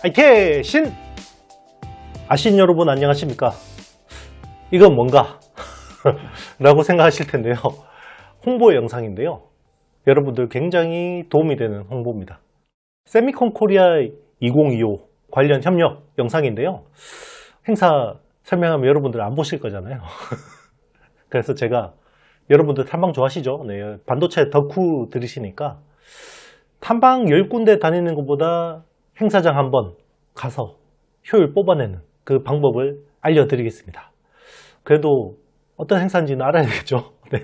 IT 신! 아신 여러분 안녕하십니까? 이건 뭔가? 라고 생각하실 텐데요. 홍보 영상인데요. 여러분들 굉장히 도움이 되는 홍보입니다. 세미콘 코리아 2025 관련 협력 영상인데요. 행사 설명하면 여러분들 안 보실 거잖아요. 그래서 제가 여러분들 탐방 좋아하시죠? 네, 반도체 덕후 들으시니까 탐방 10군데 다니는 것보다 행사장 한번 가서 효율 뽑아내는 그 방법을 알려드리겠습니다. 그래도 어떤 행사인지는 알아야 되겠죠. 네.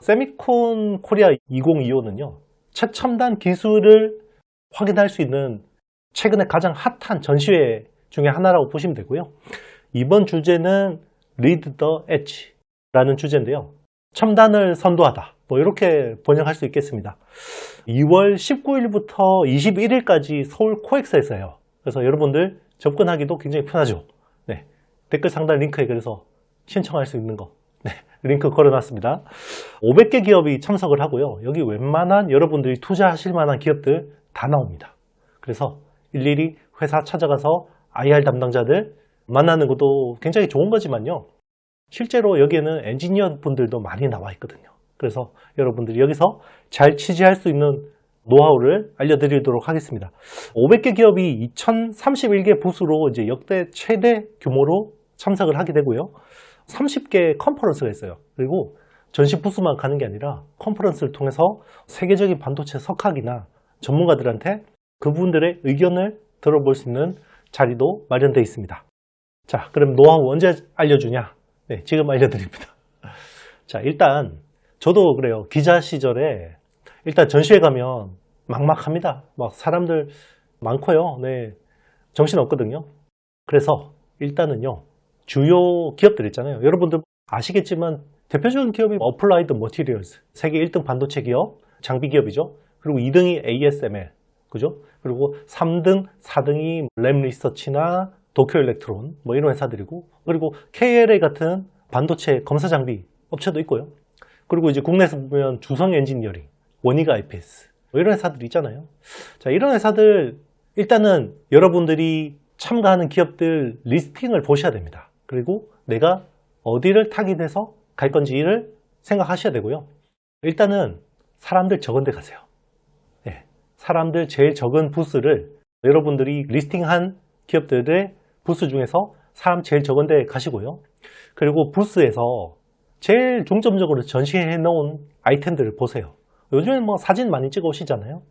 세미콘 코리아 2025는요, 최첨단 기술을 확인할 수 있는 최근에 가장 핫한 전시회 중에 하나라고 보시면 되고요. 이번 주제는 Lead the Edge라는 주제인데요. 첨단을 선도하다. 뭐 이렇게 번역할 수 있겠습니다. 2월 19일부터 21일까지 서울 코엑스에서 해요. 그래서 여러분들 접근하기도 굉장히 편하죠. 네. 댓글 상단 링크에 그래서 신청할 수 있는 거. 네. 링크 걸어놨습니다. 500개 기업이 참석을 하고요. 여기 웬만한 여러분들이 투자하실 만한 기업들 다 나옵니다. 그래서 일일이 회사 찾아가서 IR 담당자들 만나는 것도 굉장히 좋은 거지만요. 실제로 여기에는 엔지니어 분들도 많이 나와 있거든요. 그래서 여러분들이 여기서 잘 취재할 수 있는 노하우를 알려드리도록 하겠습니다. 500개 기업이 2031개 부스로 이제 역대 최대 규모로 참석을 하게 되고요. 30개 컨퍼런스가 있어요. 그리고 전시 부스만 가는 게 아니라 컨퍼런스를 통해서 세계적인 반도체 석학이나 전문가들한테 그분들의 의견을 들어볼 수 있는 자리도 마련되어 있습니다. 자, 그럼 노하우 언제 알려주냐? 네, 지금 알려드립니다. 자, 일단 저도 그래요. 기자 시절에 일단 전시회 가면 막막합니다. 막 사람들 많고요. 네, 정신 없거든요. 그래서 일단은요, 주요 기업들 있잖아요. 여러분들 아시겠지만 대표적인 기업이 어플라이드 머티리얼스, 세계 1등 반도체 기업, 장비 기업이죠. 그리고 2등이 ASML, 그죠? 그리고 3등, 4등이 램 리서치나 도쿄 일렉트론, 뭐 이런 회사들이고, 그리고 KLA 같은 반도체 검사 장비 업체도 있고요. 그리고 이제 국내에서 보면 주성 엔지니어링, 원희가 IPS, 뭐 이런 회사들 있잖아요. 자, 이런 회사들 일단은 여러분들이 참가하는 기업들 리스팅을 보셔야 됩니다. 그리고 내가 어디를 타깃해서 갈 건지를 생각하셔야 되고요. 일단은 사람들 적은 데 가세요. 네, 사람들 제일 적은 부스를 여러분들이 리스팅한 기업들의 부스 중에서 사람 제일 적은 데 가시고요. 그리고 부스에서 제일 중점적으로 전시해 놓은 아이템들을 보세요. 요즘에 뭐 사진 많이 찍어 오시잖아요.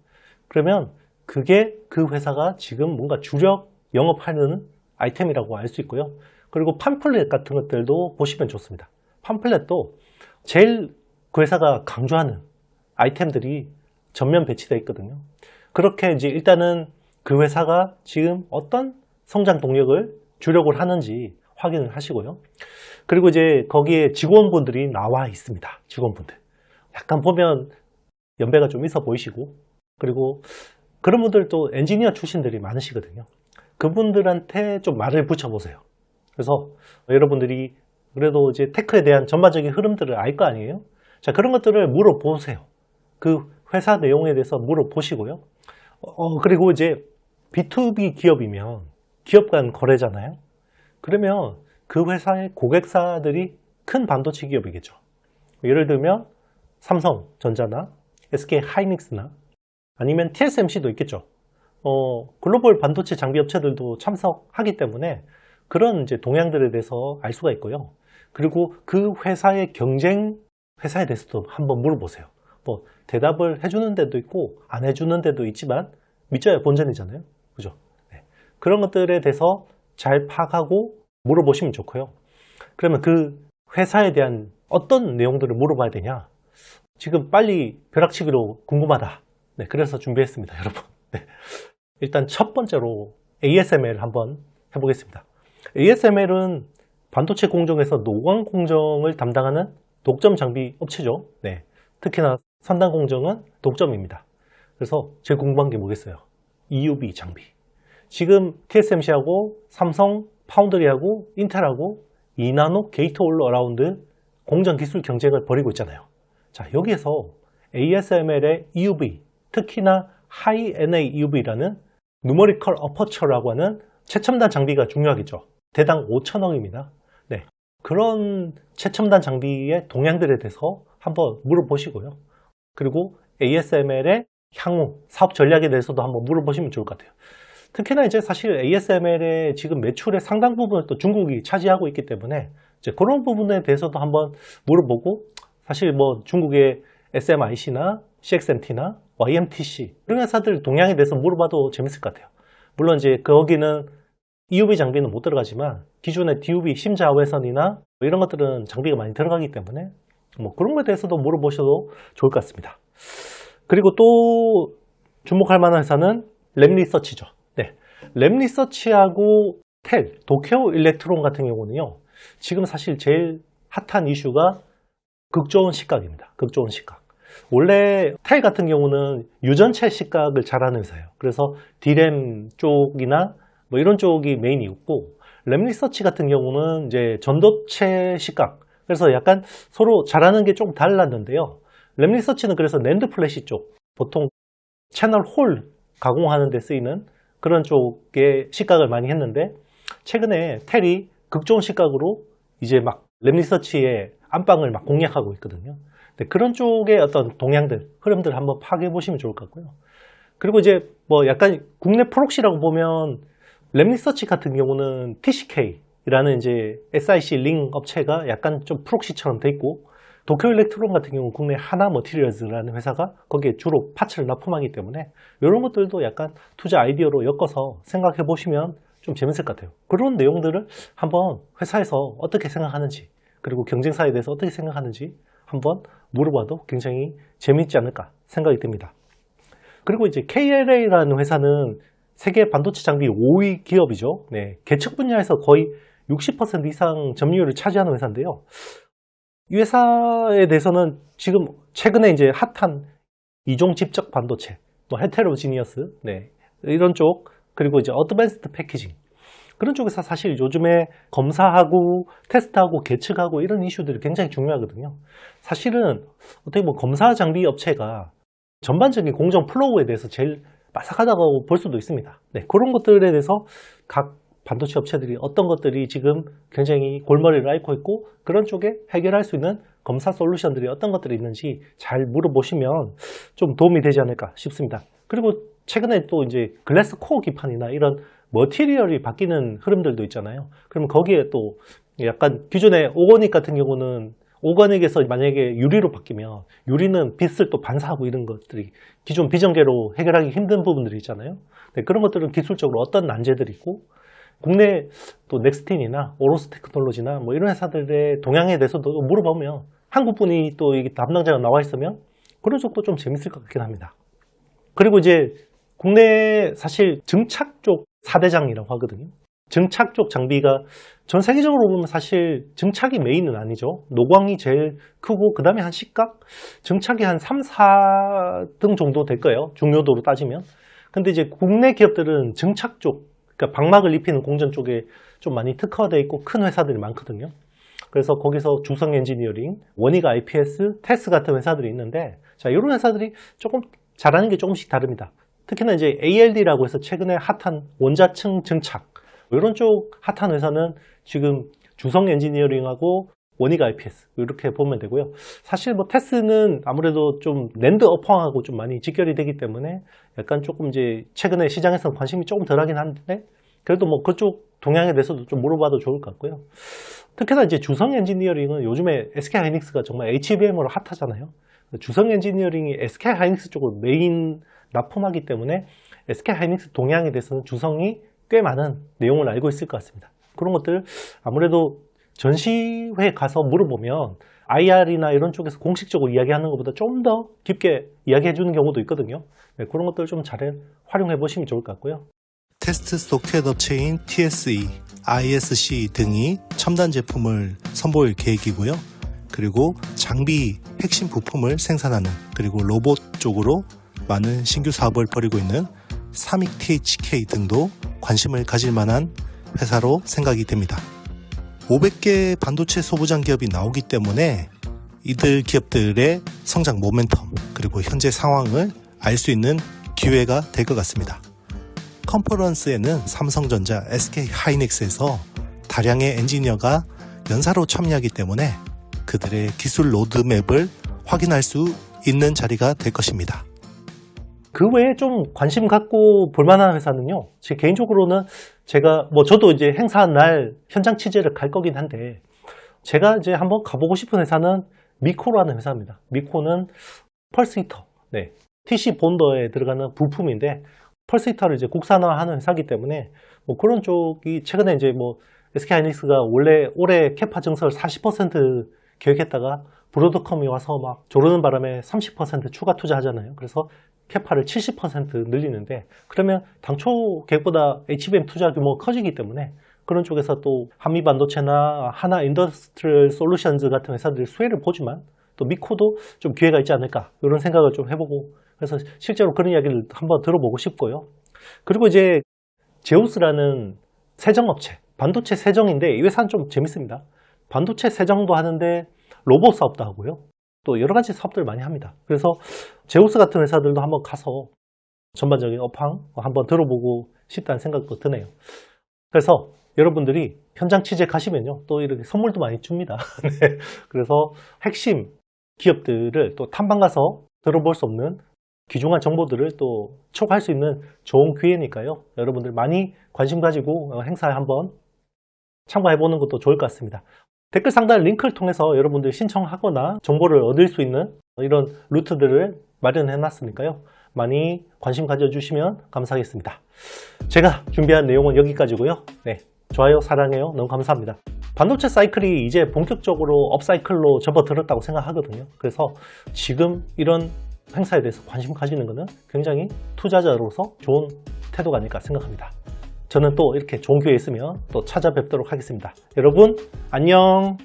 그러면 그게 그 회사가 지금 뭔가 주력 영업하는 아이템이라고 알 수 있고요. 그리고 팜플렛 같은 것들도 보시면 좋습니다. 팜플렛도 제일 그 회사가 강조하는 아이템들이 전면 배치되어 있거든요. 그렇게 이제 일단은 그 회사가 지금 어떤 성장 동력을 주력을 하는지 확인을 하시고요. 그리고 이제 거기에 직원분들이 나와 있습니다. 직원분들. 약간 보면 연배가 좀 있어 보이시고, 그리고 그런 분들도 엔지니어 출신들이 많으시거든요. 그분들한테 좀 말을 붙여보세요. 그래서 여러분들이 그래도 이제 테크에 대한 전반적인 흐름들을 알 거 아니에요? 자, 그런 것들을 물어보세요. 그 회사 내용에 대해서 물어보시고요. 그리고 이제 B2B 기업이면 기업 간 거래잖아요. 그러면 그 회사의 고객사들이 큰 반도체 기업이겠죠. 예를 들면 삼성전자나 SK 하이닉스나 아니면 TSMC도 있겠죠. 글로벌 반도체 장비 업체들도 참석하기 때문에 그런 이제 동향들에 대해서 알 수가 있고요. 그리고 그 회사의 경쟁 회사에 대해서도 한번 물어보세요. 뭐 대답을 해주는 데도 있고 안 해주는 데도 있지만 믿져야 본전이잖아요. 그죠? 네. 그런 것들에 대해서 잘 파악하고 물어보시면 좋고요. 그러면 그 회사에 대한 어떤 내용들을 물어봐야 되냐? 지금 빨리 벼락치기로 궁금하다. 네, 그래서 준비했습니다, 여러분. 네. 일단 첫 번째로 ASML 한번 해보겠습니다. ASML은 반도체 공정에서 노광 공정을 담당하는 독점 장비 업체죠. 네. 특히나 선단 공정은 독점입니다. 그래서 제일 궁금한 게 뭐겠어요? EUV 장비. 지금 TSMC하고 삼성 파운드리하고 인텔하고 2나노 게이트 올 어라운드 공정 기술 경쟁을 벌이고 있잖아요. 자, 여기에서 ASML의 EUV, 특히나 하이 NA EUV라는 누머리컬 어퍼처라고 하는 최첨단 장비가 중요하겠죠. 대당 5천억입니다. 네. 그런 최첨단 장비의 동향들에 대해서 한번 물어보시고요. 그리고 ASML의 향후 사업 전략에 대해서도 한번 물어보시면 좋을 것 같아요. 특히나 이제 사실 ASML의 지금 매출의 상당 부분을 또 중국이 차지하고 있기 때문에 이제 그런 부분에 대해서도 한번 물어보고, 사실 뭐 중국의 SMIC나 CXMT나 YMTC 이런 회사들 동향에 대해서 물어봐도 재밌을 것 같아요. 물론 이제 거기는 EUV 장비는 못 들어가지만 기존의 DUV 심자외선이나 이런 것들은 장비가 많이 들어가기 때문에 뭐 그런 것에 대해서도 물어보셔도 좋을 것 같습니다. 그리고 또 주목할 만한 회사는 램리서치죠. 네. 램리서치하고 텔, 도쿄 일렉트론 같은 경우는요, 지금 사실 제일 핫한 이슈가 극저온 시각입니다. 극저온 시각. 원래 텔 같은 경우는 유전체 시각을 잘하는 회사예요. 그래서 D램 쪽이나 뭐 이런 쪽이 메인이었고, 램리서치 같은 경우는 이제 전도체 시각. 그래서 약간 서로 잘하는 게 좀 달랐는데요. 램리서치는 그래서 낸드 플래시 쪽, 보통 채널 홀 가공하는 데 쓰이는 그런 쪽의 시각을 많이 했는데, 최근에 텔이 극저온 시각으로 이제 막 램리서치의 안방을 막 공략하고 있거든요. 네, 그런 쪽의 어떤 동향들, 흐름들 한번 파악해 보시면 좋을 것 같고요. 그리고 이제 뭐 약간 국내 프록시라고 보면 램리서치 같은 경우는 TCK라는 이제 SIC 링 업체가 약간 좀 프록시처럼 돼 있고, 도쿄 일렉트론 같은 경우는 국내 하나 머티리얼즈라는 회사가 거기에 주로 파츠를 납품하기 때문에 이런 것들도 약간 투자 아이디어로 엮어서 생각해 보시면 좀 재밌을 것 같아요. 그런 내용들을 한번 회사에서 어떻게 생각하는지, 그리고 경쟁사에 대해서 어떻게 생각하는지 한번 물어봐도 굉장히 재미있지 않을까 생각이 듭니다. 그리고 이제 KLA라는 회사는 세계 반도체 장비 5위 기업이죠. 네, 계측 분야에서 거의 60% 이상 점유율을 차지하는 회사인데요. 이 회사에 대해서는 지금 최근에 이제 핫한 이종 집적 반도체, 뭐 헤테로지니어스, 네, 이런 쪽, 그리고 이제 어드밴스드 패키징, 그런 쪽에서 사실 요즘에 검사하고 테스트하고 계측하고 이런 이슈들이 굉장히 중요하거든요. 사실은 어떻게 보면 검사 장비 업체가 전반적인 공정 플로우에 대해서 제일 빠삭하다고 볼 수도 있습니다. 네, 그런 것들에 대해서 각 반도체 업체들이 어떤 것들이 지금 굉장히 골머리를 앓고 있고, 그런 쪽에 해결할 수 있는 검사 솔루션들이 어떤 것들이 있는지 잘 물어보시면 좀 도움이 되지 않을까 싶습니다. 그리고 최근에 또 이제 글래스 코어 기판이나 이런 머티리얼이 바뀌는 흐름들도 있잖아요. 그러면 거기에 또 약간 기존의 오거닉 같은 경우는 오거닉에서 만약에 유리로 바뀌면 유리는 빛을 또 반사하고 이런 것들이 기존 비전계로 해결하기 힘든 부분들이 있잖아요. 네, 그런 것들은 기술적으로 어떤 난제들이 있고, 국내 또 넥스틴이나 오로스 테크놀로지나 뭐 이런 회사들의 동향에 대해서도 물어보면 한국분이 또 이게 담당자가 나와 있으면 그런 쪽도 좀 재밌을 것 같긴 합니다. 그리고 이제 국내 사실 증착 쪽 4대장이라고 하거든요. 증착 쪽 장비가 전 세계적으로 보면 사실 증착이 메인은 아니죠. 노광이 제일 크고, 그 다음에 한 식각? 증착이 한 3, 4등 정도 될 거예요. 중요도로 따지면. 근데 이제 국내 기업들은 증착 쪽, 그러니까 방막을 입히는 공정 쪽에 좀 많이 특화되어 있고 큰 회사들이 많거든요. 그래서 거기서 주성 엔지니어링, 원익 IPS, 테스 같은 회사들이 있는데, 자, 이런 회사들이 조금 잘하는 게 조금씩 다릅니다. 특히나 이제 ALD라고 해서 최근에 핫한 원자층 증착, 이런 쪽 핫한 회사는 지금 주성 엔지니어링하고 원익 IPS 이렇게 보면 되고요. 사실 뭐 테스는 아무래도 좀 낸드 업황하고 좀 많이 직결이 되기 때문에 약간 조금 이제 최근에 시장에서는 관심이 조금 덜하긴 한데, 그래도 뭐 그쪽 동향에 대해서도 좀 물어봐도 좋을 것 같고요. 특히나 이제 주성 엔지니어링은 요즘에 SK 하이닉스가 정말 HBM으로 핫하잖아요. 주성 엔지니어링이 SK 하이닉스 쪽을 메인 납품하기 때문에 SK 하이닉스 동향에 대해서는 주성이 꽤 많은 내용을 알고 있을 것 같습니다. 그런 것들 아무래도 전시회에 가서 물어보면 IR이나 이런 쪽에서 공식적으로 이야기하는 것보다 좀 더 깊게 이야기해 주는 경우도 있거든요. 네, 그런 것들을 좀 잘 활용해 보시면 좋을 것 같고요. 테스트 소프트웨어 업체인 TSE, ISC 등이 첨단 제품을 선보일 계획이고요. 그리고 장비 핵심 부품을 생산하는, 그리고 로봇 쪽으로 많은 신규 사업을 벌이고 있는 사믹 THK 등도 관심을 가질 만한 회사로 생각이 됩니다. 500개 반도체 소부장 기업이 나오기 때문에 이들 기업들의 성장 모멘텀, 그리고 현재 상황을 알 수 있는 기회가 될 것 같습니다. 컨퍼런스에는 삼성전자, SK하이닉스에서 다량의 엔지니어가 연사로 참여하기 때문에 그들의 기술 로드맵을 확인할 수 있는 자리가 될 것입니다. 그 외에 좀 관심 갖고 볼만한 회사는요. 제 개인적으로는 저도 이제 행사한 날 현장 취재를 갈 거긴 한데, 제가 이제 한번 가보고 싶은 회사는 미코라는 회사입니다. 미코는 펄스 히터, TC 본더에 들어가는 부품인데, 펄스 히터를 이제 국산화하는 회사이기 때문에 그런 쪽이 최근에 이제 SK하이닉스가 원래 올해 캐파 증설 40% 계획했다가 브로드컴이 와서 막 조르는 바람에 30% 추가 투자하잖아요. 그래서 캐파를 70% 늘리는데, 그러면 당초 계획보다 HBM 투자 규모가 커지기 때문에 그런 쪽에서 또 한미반도체나 하나 인더스트리얼 솔루션즈 같은 회사들이 수혜를 보지만 또 미코도 좀 기회가 있지 않을까, 이런 생각을 좀 해보고, 그래서 실제로 그런 이야기를 한번 들어보고 싶고요. 그리고 이제 제우스라는 세정업체, 반도체 세정인데 이 회사는 좀 재밌습니다. 반도체 세정도 하는데 로봇 사업도 하고요. 또 여러 가지 사업들을 많이 합니다. 그래서 제우스 같은 회사들도 한번 가서 전반적인 업황 한번 들어보고 싶다는 생각도 드네요. 그래서 여러분들이 현장 취재 가시면요, 또 이렇게 선물도 많이 줍니다. 네. 그래서 핵심 기업들을 또 탐방 가서 들어볼 수 없는 귀중한 정보들을 또 촉할 수 있는 좋은 기회니까요. 여러분들 많이 관심 가지고 행사에 한번 참가해보는 것도 좋을 것 같습니다. 댓글 상단 링크를 통해서 여러분들 신청하거나 정보를 얻을 수 있는 이런 루트들을 마련해 놨으니까요. 많이 관심 가져주시면 감사하겠습니다. 제가 준비한 내용은 여기까지고요. 좋아요, 사랑해요. 너무 감사합니다. 반도체 사이클이 이제 본격적으로 업사이클로 접어들었다고 생각하거든요. 그래서 지금 이런 행사에 대해서 관심 가지는 것은 굉장히 투자자로서 좋은 태도가 아닐까 생각합니다. 저는 또 이렇게 좋은 기회 있으면 또 찾아뵙도록 하겠습니다. 여러분 안녕.